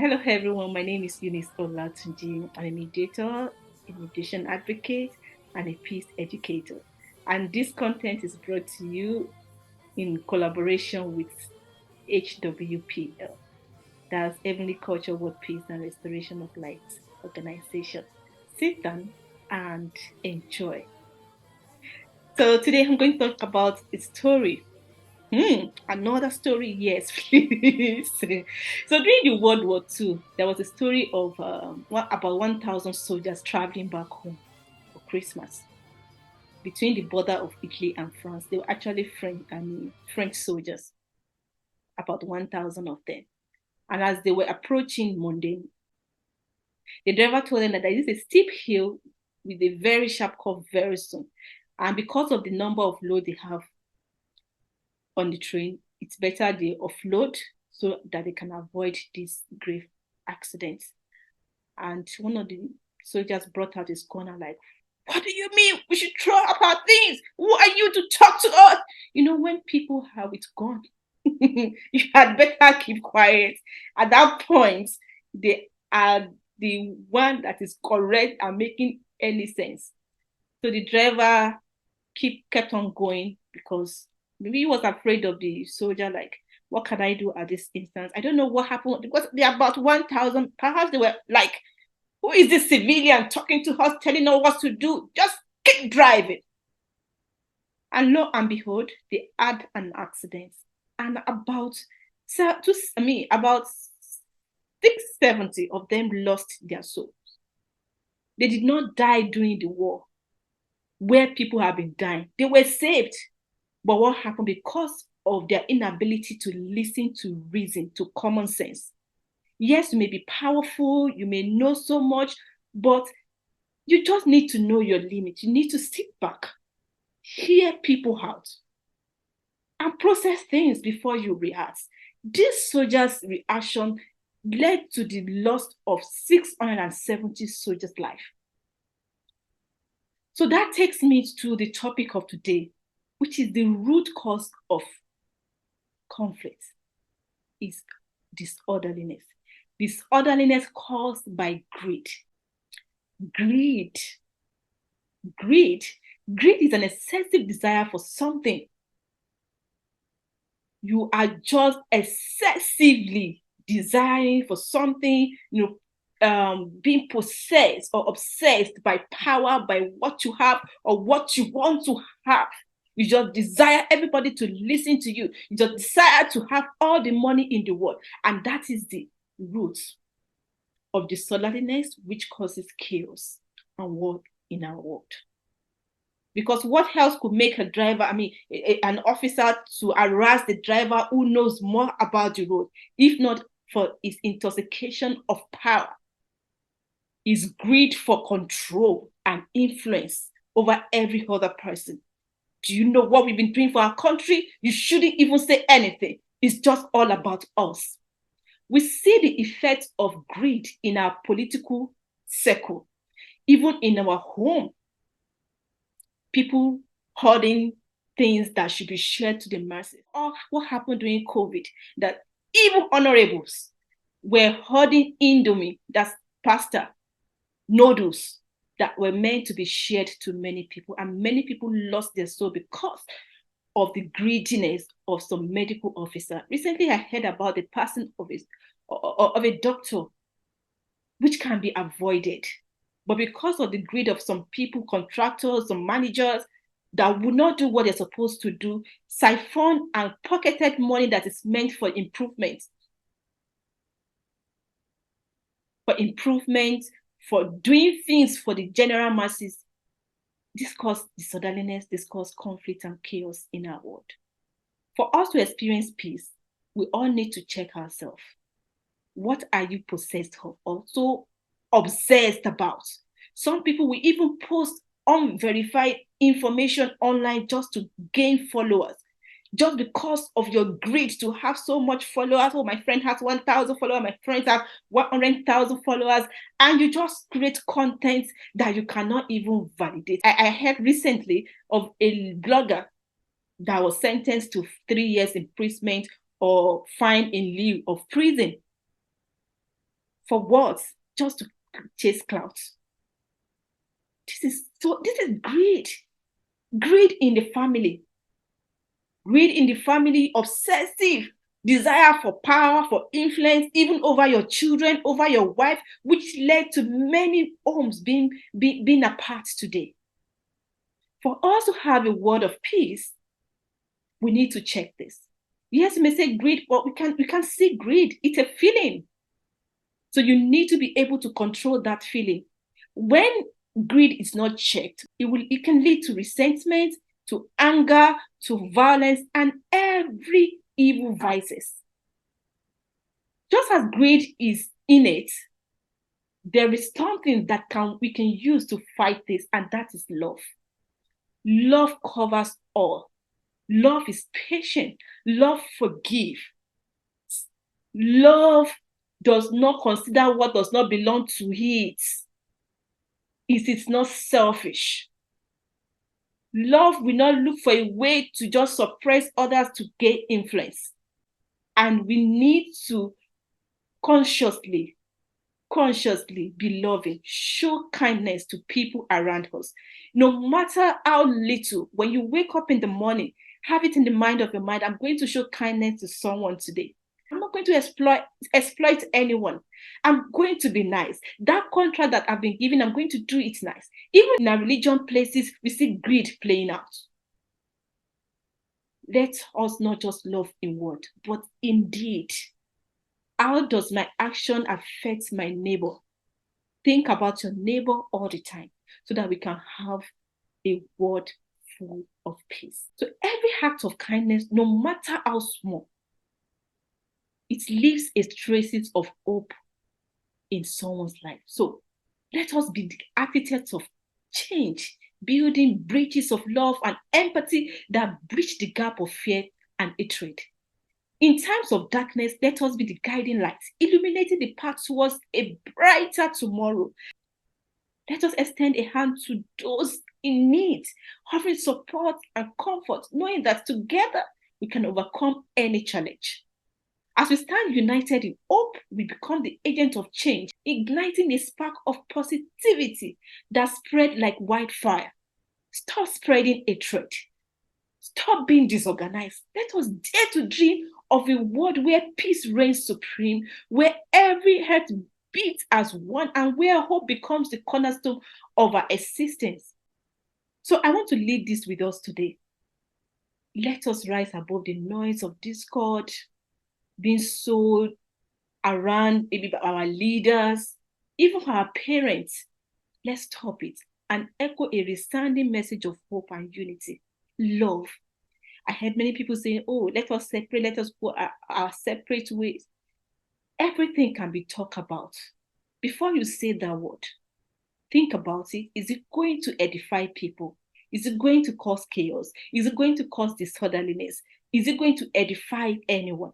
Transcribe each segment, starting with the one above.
Hello, everyone. My name is Eunice Olatunji. I'm a mediator, a mediation advocate, and a peace educator. And this content is brought to you in collaboration with HWPL. That's Heavenly Culture, World Peace, and Restoration of Light Organization. Sit down and enjoy. So today I'm going to talk about a story. Another story, yes, please. So during the World War II, there was a story of about 1,000 soldiers traveling back home for Christmas between the border of Italy and France. They were actually French soldiers, about 1,000 of them. And as they were approaching Modane, the driver told them that there is a steep hill with a very sharp curve very soon. And because of the number of load they have on the train, it's better they offload so that they can avoid these grave accidents. And one of the soldiers brought out his gun and like, what do you mean we should throw up our things? Who are you to talk to us? You know, when people have it gone, you had better keep quiet. At that point, they are the one that is correct and making any sense. So the driver kept on going because maybe he was afraid of the soldier, like, what can I do at this instance? I don't know what happened because there are about 1,000. Perhaps they were like, who is this civilian talking to us, telling us what to do? Just keep driving. And lo and behold, they had an accident. And about 670 of them lost their souls. They did not die during the war, where people have been dying. They were saved. But what happened because of their inability to listen to reason, to common sense? Yes, you may be powerful, you may know so much, but you just need to know your limit. You need to sit back, hear people out, and process things before you react. This soldier's reaction led to the loss of 670 soldiers' life. So that takes me to the topic of today, which is the root cause of conflict is disorderliness. Disorderliness caused by greed. Greed. Greed. Greed is an excessive desire for something. You are just excessively desiring for something, being possessed or obsessed by power, by what you have or what you want to have. You just desire everybody to listen to you. You just desire to have all the money in the world. And that is the root of disorderliness, which causes chaos and war in our world. Because what else could make a driver, an officer to harass the driver who knows more about the road, if not for his intoxication of power, his greed for control and influence over every other person? Do you know what we've been doing for our country? You shouldn't even say anything. It's just all about us. We see the effects of greed in our political circle, even in our home. People hoarding things that should be shared to the masses. Or what happened during COVID, that even honorables were hoarding Indomie, that's pasta, noodles, that were meant to be shared to many people. And many people lost their soul because of the greediness of some medical officer. Recently, I heard about the passing of a doctor, which can be avoided. But because of the greed of some people, contractors, some managers that would not do what they're supposed to do, siphon and pocketed money that is meant for improvement, for doing things for the general masses, this causes disorderliness, this causes conflict and chaos in our world. For us to experience peace, we all need to check ourselves. What are you possessed of or so obsessed about? Some people will even post unverified information online just to gain followers, just because of your greed to have so much followers. Oh, my friend has 1,000 followers, my friends have 100,000 followers, and you just create content that you cannot even validate. I heard recently of a blogger that was sentenced to 3 years imprisonment or fine in lieu of prison. For what? Just to chase clouds. This is greed. Greed in the family. Greed in the family, obsessive desire for power, for influence, even over your children, over your wife, which led to many homes being apart today. For us to have a word of peace, we need to check this. Yes, we may say greed, but we can't see greed. It's a feeling. So you need to be able to control that feeling. When greed is not checked, it can lead to resentment, to anger, to violence, and every evil vices. Just as greed is innate, there is something that we can use to fight this, and that is love. Love covers all. Love is patient. Love forgives. Love does not consider what does not belong to it. It is not selfish. Love will not look for a way to just suppress others to gain influence. And we need to consciously be loving, show kindness to people around us. No matter how little, when you wake up in the morning, have it in the mind of your mind, I'm going to show kindness to someone today. I'm not going to exploit anyone. I'm going to be nice. That contract that I've been given, I'm going to do it nice. Even in our religion places, we see greed playing out. Let us not just love in word, but in deed. How does my action affect my neighbor? Think about your neighbor all the time so that we can have a world full of peace. So every act of kindness, no matter how small, it leaves a traces of hope in someone's life. So let us be the architects of change, building bridges of love and empathy that bridge the gap of fear and hatred. In times of darkness, let us be the guiding light, illuminating the path towards a brighter tomorrow. Let us extend a hand to those in need, offering support and comfort, knowing that together we can overcome any challenge. As we stand united in hope, we become the agent of change, igniting a spark of positivity that spread like wildfire. Stop spreading hatred. Stop being disorganized. Let us dare to dream of a world where peace reigns supreme, where every heart beats as one, and where hope becomes the cornerstone of our existence. So I want to leave this with us today. Let us rise above the noise of discord, being sold around maybe by our leaders, even our parents. Let's stop it and echo a resounding message of hope and unity. Love. I heard many people saying, oh, let us separate, let us go our separate ways. Everything can be talked about. Before you say that word, think about it. Is it going to edify people? Is it going to cause chaos? Is it going to cause disorderliness? Is it going to edify anyone?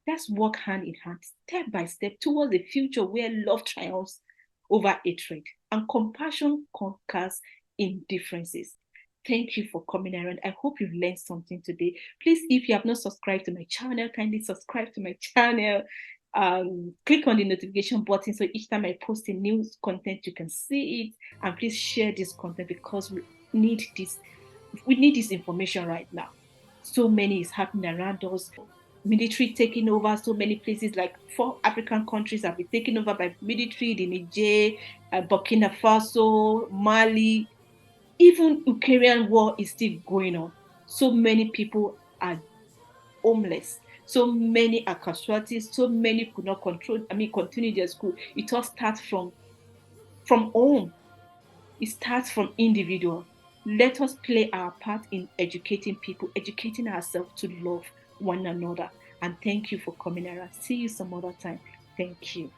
Let's work hand in hand, step by step, towards a future where love triumphs over hatred and compassion conquers indifferences. Thank you for coming around. I hope you've learned something today. Please, if you have not subscribed to my channel, kindly subscribe to my channel. Click on the notification button so each time I post a new content, you can see it. And please share this content because we need this. We need this information right now. So many is happening around us. Military taking over so many places, like 4 African countries have been taken over by military, the Niger, Burkina Faso, Mali. Even Ukrainian war is still going on. So many people are homeless. So many are casualties. So many could not continue their school. It all starts from home. It starts from individual. Let us play our part in educating people, educating ourselves to love one another. And thank you for coming around. See you some other time. Thank you.